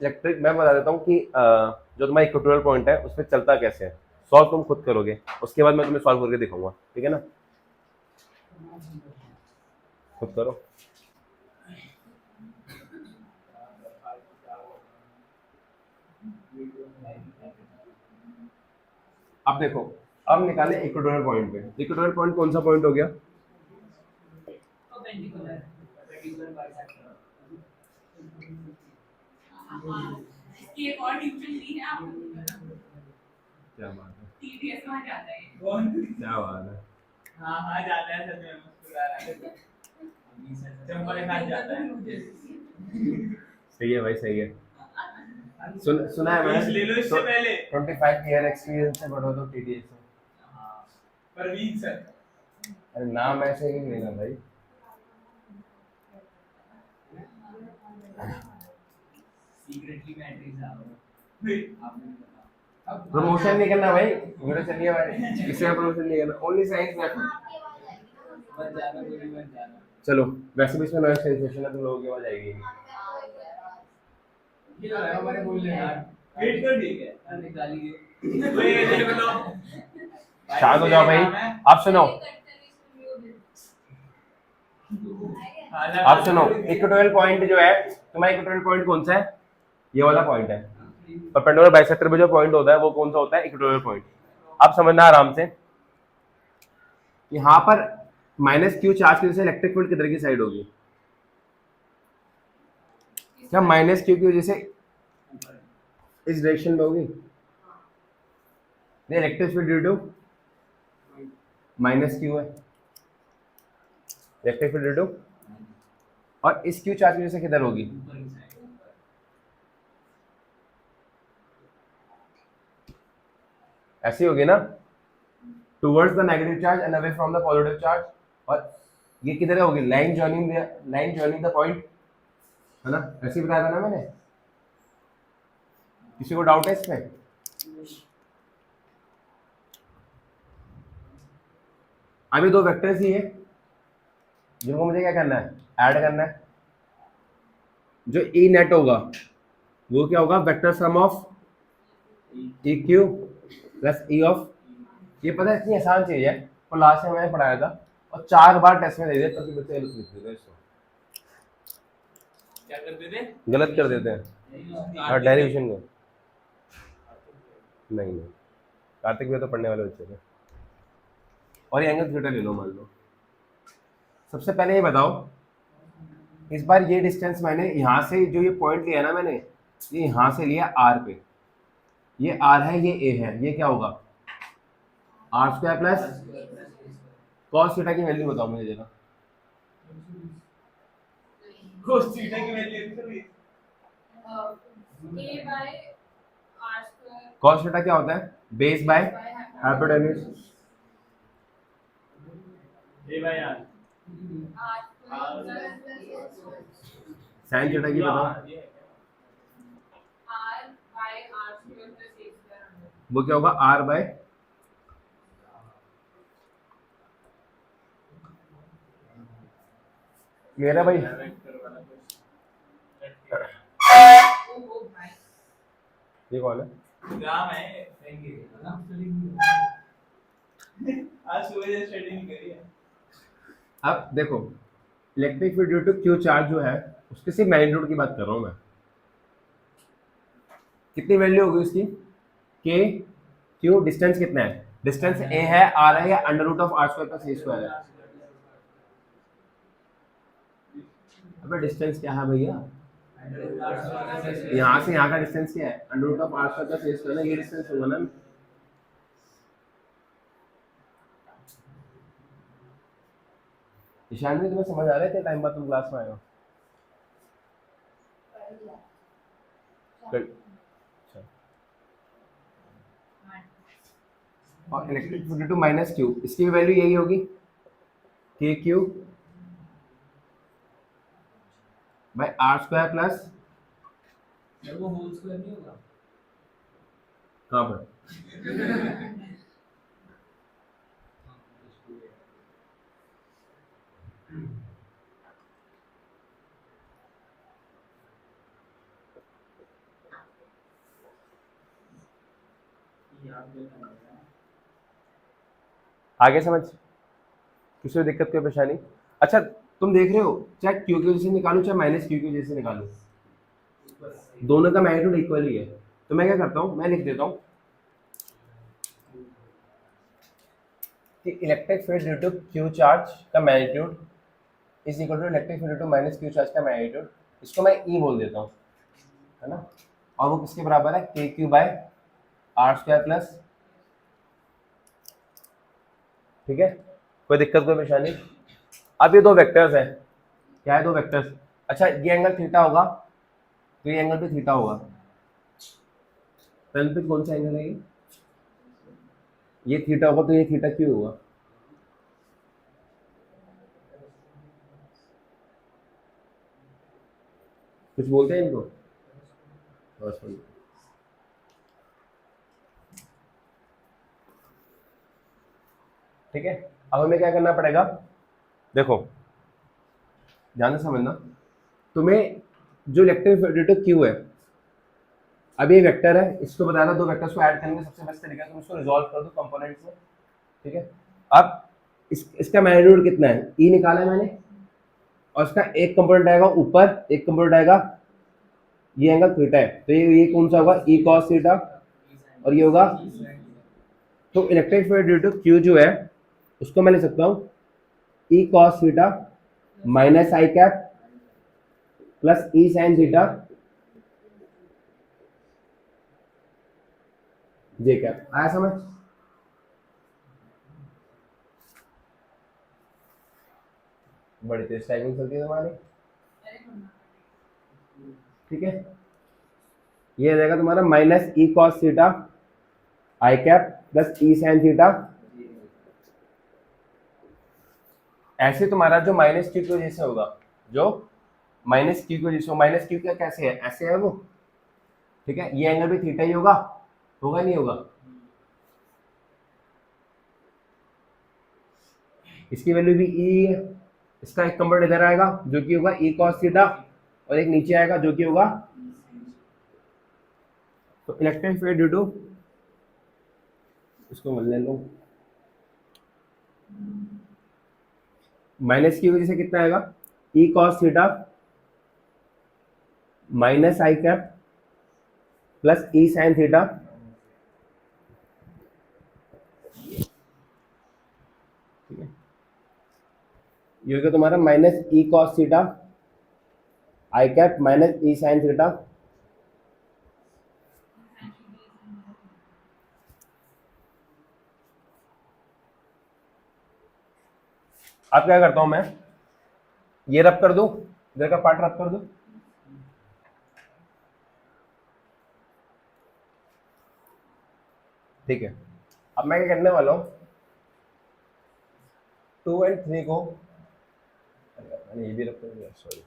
Electric मैं बता देता हूँ कि जो तुम्हारा इक्वेटोरियल पॉइंट है उसमें चलता कैसे है। सॉल्व तुम खुद करोगे, उसके बाद मैं तुम्हें सॉल्व करके दिखाऊंगा, ठीक है ना। खुद करो। अब देखो, अब निकाले इक्वेटोरियल पॉइंट पे। इक्वेटोरियल पॉइंट कौन सा पॉइंट हो गया? क्या बात है, टीडीएस वहां जाता है, क्या बात है। हाँ हाँ जाता है, सच में मुस्कुरा रहा है, चंपल के साथ जाता है। सही है भाई, सही है। सुना है मैंने, ले लो इससे पहले 25 ईयर एक्सपीरियंस से बढ़ो तो टीडीएस में। परवीन सर। अरे नाम ऐसे ही लेना भाई। सीक्रेटली मैं एंट्री से आ रहा हूं। प्रमोशन नहीं करना भाई, मेरे चलिए भाई, किसी का प्रमोशन नहीं करना, ओनली साइंस में। मत जाना, कोई मत जाना। चलो, वैसे भी इसमें नॉइस सेंसेशन है तो लोगों की आवाज आएगी नहीं। ये तो है हमारे बोलने यार, वेट कर, ठीक है निकालिए। भाई ये बताओ, शांत हो जाओ भाई। आप सुनो, आप सुनो, इक्वेटोरियल पॉइंट जो है तुम्हारा, इक्वेटोरियल पॉइंट कौन सा है? ये वाला पॉइंट है। परपेंडिकुलर बाइसेक्टर में जो पॉइंट होता है वो कौन सा होता है? Equatorial point. आप समझना आराम से, यहाँ पर माइनस क्यू चार्ज की वजह से इलेक्ट्रिक फील्ड किधर की साइड होगी? क्या माइनस क्यू की वजह से इस डायरेक्शन में होगी? नहीं, electric field due to minus Q है, इलेक्ट्रिक फील्ड ड्यू टू, और इस क्यू चार्ज की वजह से किधर होगी? ऐसी होगी ना, towards the negative charge and away from the positive charge. और ये किधर होगी? लाइन जॉइनिंग द पॉइंट, है ना? ऐसे ही बताया था ना मैंने। किसी को डाउट है इसमें? अभी दो वेक्टर्स ही है जिनको मुझे क्या करना है? ऐड करना है। जो ई नेट होगा वो क्या होगा? Vector sum of E Q plus E of, ये पता है इतनी आसान चीज है, और लास्ट में मैंने पढ़ाया था और 4 बार टेस्ट में दे दिया, तभी बच्चे गलत लिख देते हैं इसको। क्या करते थे? गलत कर देते हैं। हाँ, डेरिवेशन को नहीं नहीं, कार्तिक भी तो पढ़ने वाले बच्चे थे। और ये एंगल थीटा ले लो, मान लो। सबसे पहले ये बताओ, इस बार ये डिस्टेंस मैंने यहाँ से जो ये पॉइंट लिया ना मैंने, ये यहाँ से लिया आर पे, ये आर है, ये ए है, ये क्या होगा? R square plus cos theta की वैल्यू बताओ मुझे जरा। cos थीटा की value a by r square। cos theta क्या होता है? Base by hypotenuse. a by r sine theta की बताओ। r by r square plus a square। वो क्या होगा? r बाय, मेरा भाई ये कौन है? राम है, आज सुबह से स्टडी नहीं करी है। अब देखो, electric field due to Q charge जो है उसके सिर्फ मैग्नीट्यूड की बात कर रहा हूँ मैं। कितनी वैल्यू होगी उसकी? के क्यू, डिस्टेंस कितना है? डिस्टेंस ए है, आर है, या under root of r square plus A square है? अबे डिस्टेंस क्या है भैया? यहाँ से यहाँ का डिस्टेंस क्या है? Under root of r square plus A square ना, ये डिस्टेंस होगा ना। ईशान भी तुम्हें समझ आ रहे थे टाइम बाद तुम क्लास में आए हो? अच्छा। और electric field to minus q, इसकी भी वैल्यू यही होगी, k Q by are square plus, वो होल स्क्वायर नहीं होगा कहाँ पर? आगे समझ, किसी को दिक्कत कोई परेशानी? अच्छा तुम देख रहे हो, चाहे क्यू की वजह से निकालू चाहे माइनस क्यू की वजह से निकालू, दोनों का मैग्नीट्यूड इक्वल ही है। तो मैं क्या करता हूँ, मैं लिख देता हूँ कि electric field due to Q charge का magnitude is equal to electric field due to minus Q charge का मैग्नीट्यूड। इसको मैं ई बोल देता हूँ, है ना, और वो किसके बराबर है, k Q by are square plus, ठीक है, कोई दिक्कत कोई परेशानी? अब ये दो वेक्टर्स हैं, क्या है, दो वेक्टर्स। अच्छा ये एंगल थीटा होगा तो ये एंगल भी थीटा होगा, तो पे कौन सा एंगल है ये थीटा होगा तो ये थीटा क्यों होगा? कुछ बोलते हैं इनको? बस बोलिए। ठीक है, अब हमें क्या करना पड़ेगा, देखो ध्यान से समझना, तुम्हें जो इलेक्ट्रिक फील्ड क्यू है, अब ये वेक्टर है, इसको बताना, दो वेक्टर्स को ऐड करने का सबसे बेस्ट तरीका है तुम इसको रिजॉल्व कर दो कंपोनेंट्स में, ठीक है। अब इसका मैग्नीट्यूड कितना है, ई निकाला है मैंने, और इसका एक कंपोनेंट आएगा ऊपर, एक कंपोनेंट आएगा, ये एंगल थीटा है, तो ये कौन सा होगा, ई कॉस थीटा, और ये होगा, तो electric field due to q जो है उसको मैं लिख सकता हूँ E cos theta minus i cap plus E sign theta J cap. आया समझ? बड़ी तेज टाइमिंग चलती है तुम्हारी, ठीक है। ये रहेगा तुम्हारा minus E cos theta I cap plus E sine theta, ऐसे तुम्हारा जो माइनस क्यू की वजह से होगा, जो माइनस क्यू की वजह से, माइनस क्यू क्या कैसे है, ऐसे है वो, ठीक है, ये एंगल भी थीटा ही होगा, होगा नहीं होगा? इसकी वैल्यू भी ई है, इसका एक कंपोनेंट इधर आएगा जो कि होगा ई कॉस थीटा, और एक नीचे आएगा जो कि होगा, तो इलेक्ट्रिक फील्ड ड्यू टू, इसको ले लो, माइनस की वजह से कितना आएगा, ई cos theta minus i cap plus E sign theta, ठीक है, ये होगा तुम्हारा minus E cos theta I cap minus E sine theta. अब क्या करता हूं मैं, ये रब कर दूं, इधर का पार्ट रब कर दूं, ठीक है। अब मैं क्या करने वाला हूं, 2 और 3 को, मैंने ये भी रब कर दिया, सॉरी,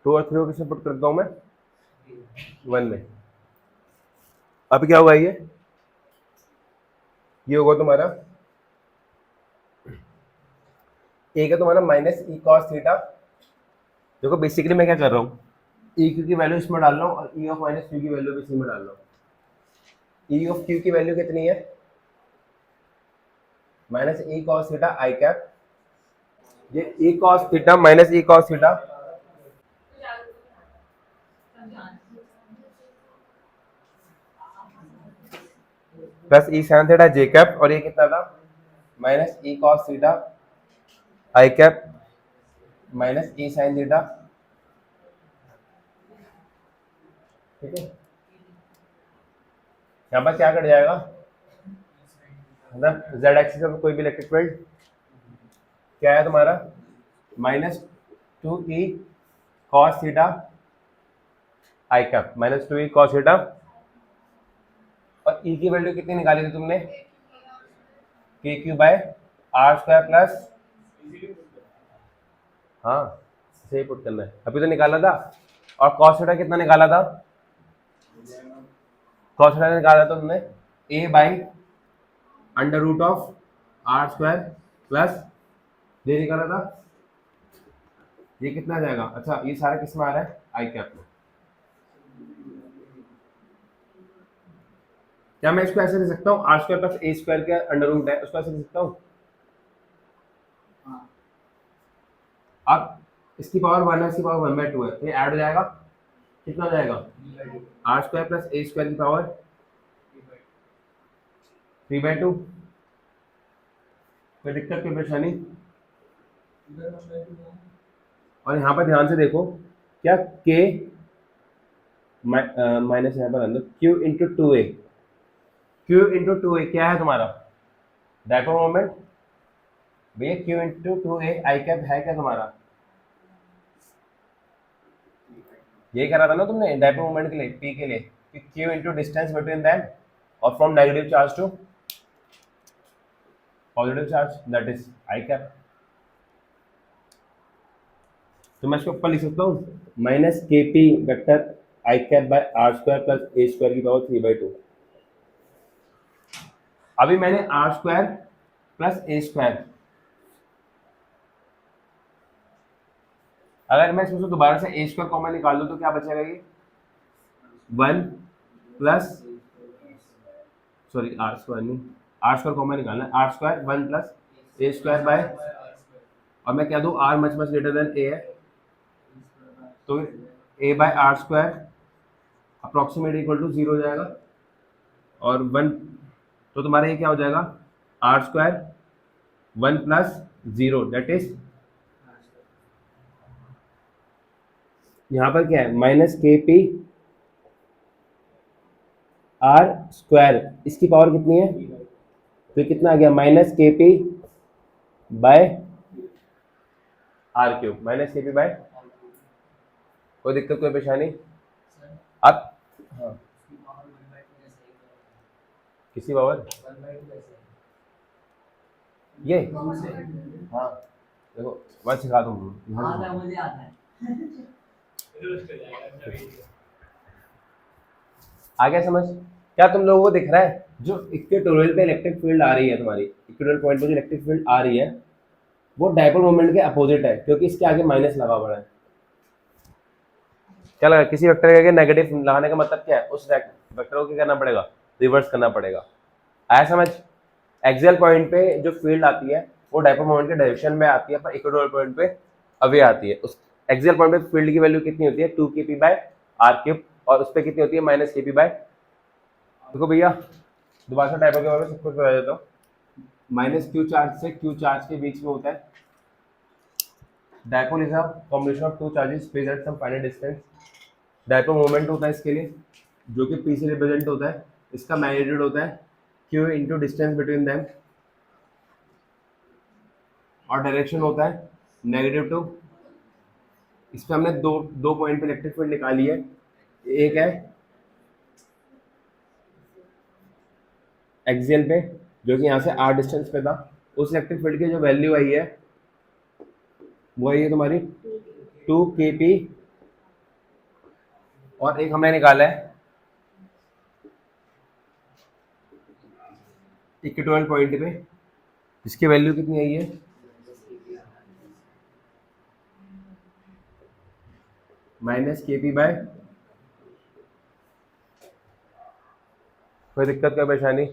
टू और 3 को किसमें पुट करता हूं मैं, 1 में। अब क्या होगा, ये होगा तुम्हारा, एक है तुम्हारा माइनस ई कॉस थीटा, देखो बेसिकली मैं क्या कर रहा हूँ, ई क्यू की वैल्यू इसमें डाल रहा हूँ और ई ऑफ माइनस क्यू की वैल्यू भी इसमें डाल रहा हूँ। ई ऑफ क्यू की वैल्यू कितनी है, minus E cos theta I cap, ये E cos theta minus E cos theta plus E sign theta जे कैप, और ये कितना था, minus E cos theta I cap minus E sign theta, ठीक है। यहाँ पर क्या कट जाएगा, मतलब जेड एक्सिस में कोई भी इलेक्ट्रिक फील्ड क्या है तुम्हारा, minus 2e cos theta I cap minus 2e cos theta, और e की वैल्यू कितनी निकाली थी तुमने, K Q by are square plus, हाँ सही पुट करना है, अभी तो निकाला था, और cos थीटा कितना निकाला था? cos थीटा निकाला था तुमने a by under root of r square plus ये निकाला था। ये कितना आ जाएगा? अच्छा ये सारा किस में आ रहा है? आई कैप में। क्या मैं इसको ऐसे लिख सकता हूँ? आर स्क्वायर प्लस ए स्क्वायर का अंडर रूट है, उसको ऐसे लिख सकता हूँ। अब इसकी पावर 1 है, इसकी पावर 1/2 है, तो ये ऐड हो जाएगा, कितना हो जाएगा? आर स्क्वायर प्लस ए स्क्वायर की पावर 3/2। कोई दिक्कत, कोई परेशानी? और यहाँ पर ध्यान से देखो, क्या k माइनस यहाँ पर अंदर q into 2a, q into 2a क्या है तुम्हारा? Dipole moment. भैया q इंटू 2a आई कैप है क्या तुम्हारा? ये करा था ना तुमने डायपोल मोमेंट के लिए, p के लिए, कि q into distance between them और from negative charge to positive charge, that is I cap. तो मैं इसको ऊपर लिख सकता हूँ माइनस के P vector I cap by are square plus A square की पावर 3/2। अभी मैंने आर स्क्वायर प्लस ए स्क्वायर, अगर मैं इसमें से दोबारा से ए स्क्वायर कॉमन निकाल दूँ तो क्या बचेगा? ये 1 प्लस, सॉरी आर स्क्वायर नहीं, आर स्क्वायर कॉमन निकालना है, R square 1 plus A square by, और मैं क्या दूँ? R much much greater than A है, तो A by are square approximate equal to 0 हो जाएगा, और 1, तो तुम्हारा ये क्या हो जाएगा? R square 1 plus 0 that is, यहाँ पर क्या है? माइनस के पी आर स्क्वायर, इसकी पावर कितनी है? तो कितना आ गया? माइनस के p by r cube, minus के पी बाय, कोई दिक्कत, कोई परेशानी? अब हाँ, किसी पावर ये, हाँ देखो मैं सिखा दूंगा, मुझे आता है। आ गया समझ? क्या तुम लोगों को दिख रहा है जो इक्वेटोरियल पे इलेक्ट्रिक फील्ड आ रही है, तुम्हारी इक्वेटोरियल पॉइंट पे जो इलेक्ट्रिक फील्ड आ रही है वो डायपोल मोमेंट के अपोजिट है, क्योंकि इसके आगे माइनस लगा पड़ा है। क्या लगा? किसी वेक्टर के आगे नेगेटिव लगाने का मतलब क्या है? उस वेक्टर को क्या करना पड़ेगा? रिवर्स करना पड़ेगा। आया समझ? एक्सियल पॉइंट पे जो फील्ड आती है वो डायपोल मोमेंट के डायरेक्शन में आती है, पर इक्वेटोरियल पॉइंट पे अवे आती है। उस एक्सियल पॉइंट पे फील्ड की वैल्यू कितनी होती है? 2kp बाय आर क्यूब, और उस पर कितनी होती है? माइनस kp बाय, देखो भैया दोबारा से डायपोल के बारे में सब कुछ बता देता हूँ। माइनस क्यू चार्ज से क्यू चार्ज के बीच में होता है dipole, is a combination of two charges placed at some finite distance. Dipole moment होता है इसके लिए, जो कि पी से रिप्रेजेंट होता है, इसका मैग्नीट्यूड होता है Q into distance between them, और डायरेक्शन होता है नेगेटिव टू। इस पर हमने दो पॉइंट पे इलेक्ट्रिक फील्ड निकाली है, एक है एक्सियल पे जो कि यहाँ से आर डिस्टेंस पे था, उस इलेक्ट्रिक फील्ड की जो वैल्यू आई है वो आई है तुम्हारी 2kp, और एक हमने निकाला है इक्वेटोरियल पॉइंट पे, इसकी वैल्यू कितनी आई है? माइनस kp बाय, कोई दिक्कत, कोई परेशानी?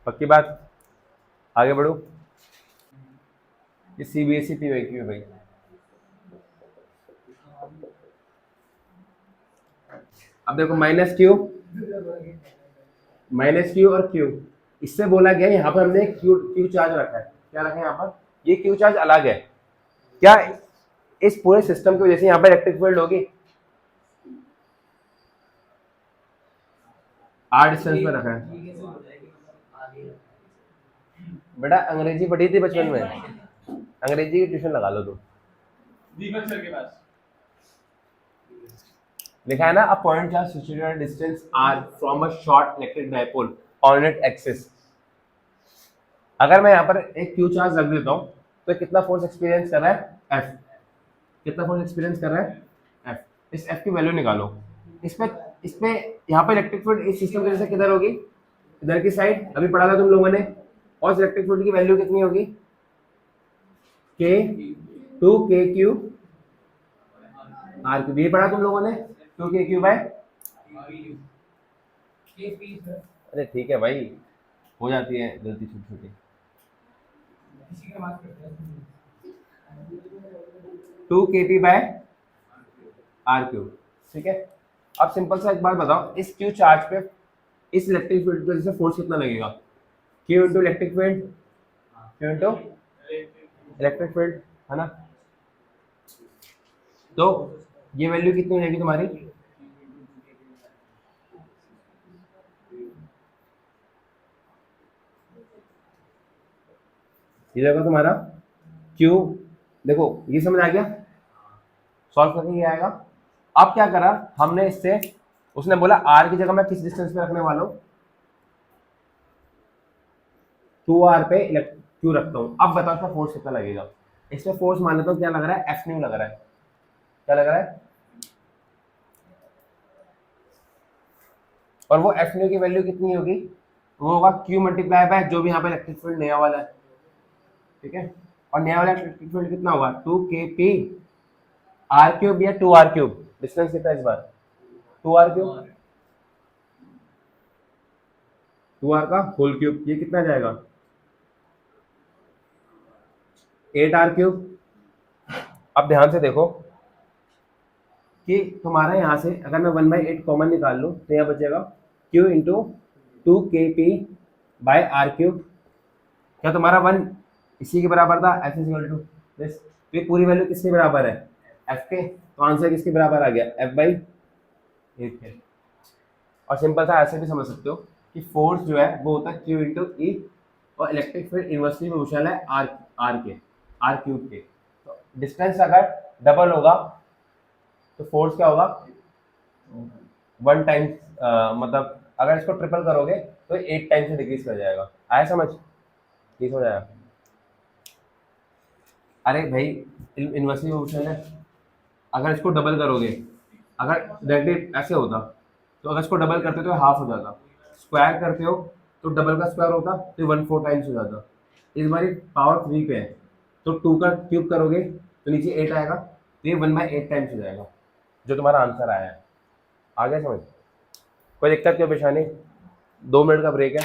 पक्की बात? आगे बढ़ो। ये CBSE PYQ है भाई। अब देखो माइनस क्यू और क्यू, इससे बोला गया यहाँ पर हमने क्यू चार्ज रखा है। क्या रखा है यहाँ पर? ये क्यू चार्ज अलग है। क्या इस पूरे सिस्टम की वजह से यहाँ पर इलेक्ट्रिक फील्ड होगी? आर डिस्टेंस में रखा है। बेटा अंग्रेजी पढ़ी थी बचपन में, अंग्रेजी की ट्यूशन लगा लो तुम। दीपक सर के पास लिखा है ना, a point charge situated at distance r from a short electric dipole on it axis. अगर मैं यहाँ पर एक क्यू चार्ज रख देता हूँ तो कितना फोर्स एक्सपीरियंस कर रहा है? F। कितना फोर्स एक्सपीरियंस कर रहा है? F। इस एफ की वैल्यू निकालो। इस पे यहाँ पे इलेक्ट्रिक फील्ड इस सिस्टम की वजह से किधर होगी, इधर की साइड, अभी पढ़ा था तुम लोगों ने। और इलेक्ट्रिक फील्ड की वैल्यू कितनी होगी, के 2 k क्यूब आर क्यूब, ये पढ़ा तुम लोगों ने, 2 k क्यूब बाय, अरे ठीक है भाई, हो जाती है गलती छोटी छोटी। 2 kp बाय आर क्यूब, ठीक है। अब सिंपल सा एक बात बताओ, इस क्यू चार्ज पे इस इलेक्ट्रिक फील्ड की वजह से फोर्स कितना लगेगा, Q into electric field, Q into electric field, है ना। तो ये वैल्यू कितनी हो जाएगी तुम्हारी, ये देखो तुम्हारा क्यू, देखो ये समझ आ गया, सॉल्व करके ये आएगा। अब क्या करा हमने इससे, उसने बोला आर की जगह मैं किस डिस्टेंस पे रखने वाला हूँ, 2r पे क्यू रखता हूँ। अब बताओ इसका फोर्स कितना लगेगा, इसमें फोर्स मान लेता हूँ क्या लग रहा है, एफ न्यू लग रहा है, क्या लग रहा है, और वो एफ न्यू की वैल्यू कितनी होगी, वो होगा क्यू मल्टीप्लाई बाय जो भी यहाँ पे इलेक्ट्रिक फील्ड नया वाला है, ठीक है। और नया वाला इलेक्ट्रिक फील्ड कितना होगा, 2 kp आर क्यूब या 2r क्यूब, डिस्टेंस कितना है इस बार, 2r क्यूब, 2r का होल क्यूब, ये कितना जाएगा 8r क्यूब। अब ध्यान से देखो कि तुम्हारा यहाँ से अगर मैं 1/8 कॉमन निकाल लूँ तो यहाँ बचेगा q into 2 kp by r cube, क्या तुम्हारा 1 इसी के बराबर था, F is equal to this, तो ये पूरी वैल्यू किसके बराबर है, एफ के, तो आंसर किसके बराबर आ गया, f/8 के। और सिंपल सा ऐसे भी समझ सकते हो कि फोर्स जो है वो होता है q इंटू ई, और इलेक्ट्रिक फील्ड इनवर्सली प्रोपोर्शनल है आर क्यूब के। तो डिस्टेंस अगर डबल होगा तो फोर्स क्या होगा, 1 टाइम्स, मतलब अगर इसको ट्रिपल करोगे तो 8 टाइम्स से डिक्रीज कर जाएगा, आया समझ, ठीक हो जाएगा। अरे भाई इनवर्सली प्रोपोर्शनल है, अगर इसको डबल करोगे, अगर डायरेक्टली ऐसे होता तो अगर इसको डबल करते तो हाफ हो जाता, स्क्वायर करते हो तो डबल का स्क्वायर होता तो 1/4 टाइम्स हो जाता। इस बार पावर 3 पे है तो 2 का क्यूब करोगे तो नीचे 8 आएगा, तो ये 1/8 टाइम्स हो जाएगा, जो तुम्हारा आंसर आया है। आ गया समझ, कोई दिक्कत, कोई परेशानी, 2 मिनट का ब्रेक है।